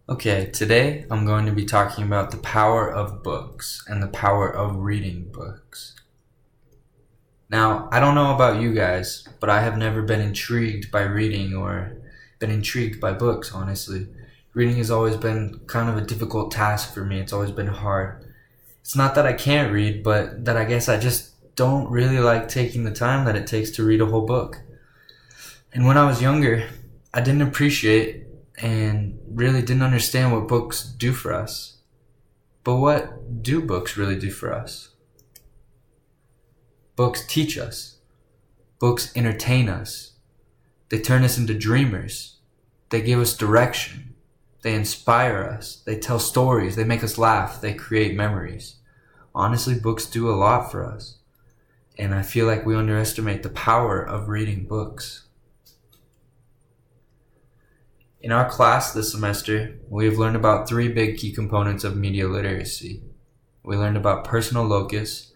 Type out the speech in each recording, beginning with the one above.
Okay, today I'm going to be talking about the power of books and the power of reading books. Now, I don't know about you guys, but I have never been intrigued by reading or been intrigued by books, honestly. Reading has always been kind of a difficult task for me. It's always been hard. It's not that I can't read, but that I guess I just don't really like taking the time that it takes to read a whole book. And when I was younger, I didn't appreciate and really didn't understand what books do for us. But what do books really do for us? Books teach us. Books entertain us. They turn us into dreamers. They give us direction. They inspire us. They tell stories. They make us laugh. They create memories. Honestly, books do a lot for us. And I feel like we underestimate the power of reading books. In our class this semester, we have learned about three big key components of media literacy. We learned about personal locus,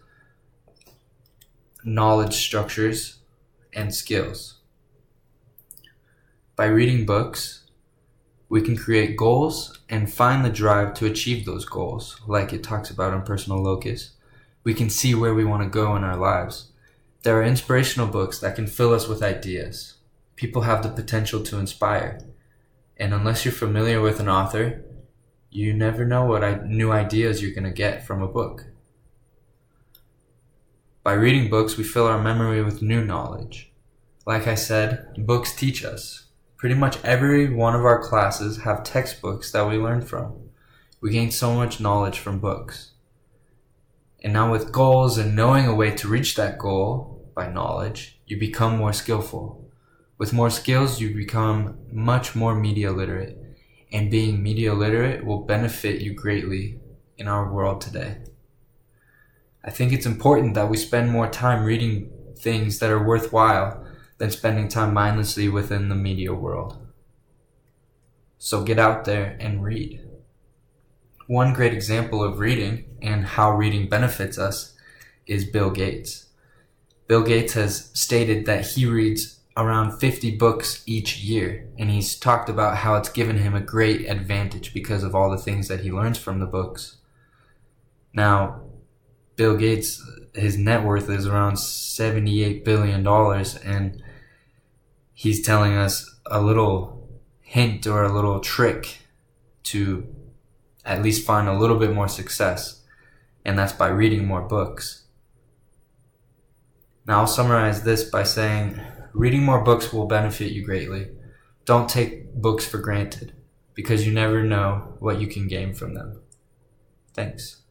knowledge structures, and skills. By reading books, we can create goals and find the drive to achieve those goals, like it talks about in personal locus. We can see where we want to go in our lives. There are inspirational books that can fill us with ideas. People have the potential to inspire. And unless you're familiar with an author, you never know what new ideas you're going to get from a book. By reading books, we fill our memory with new knowledge. Like I said, books teach us. Pretty much every one of our classes have textbooks that we learn from. We gain so much knowledge from books. And now with goals and knowing a way to reach that goal by knowledge, you become more skillful. With more skills, you become much more media literate, and being media literate will benefit you greatly in our world today. I think it's important that we spend more time reading things that are worthwhile than spending time mindlessly within the media world. So get out there and read. One great example of reading and how reading benefits us is Bill Gates. Bill Gates has stated that he reads around 50 books each year, and he's talked about how it's given him a great advantage because of all the things that he learns from the books. Now, Bill Gates, his net worth is around $78 billion, and he's telling us a little hint or a little trick to at least find a little bit more success, and that's by reading more books. Now, I'll summarize this by saying reading more books will benefit you greatly. Don't take books for granted, because you never know what you can gain from them. Thanks.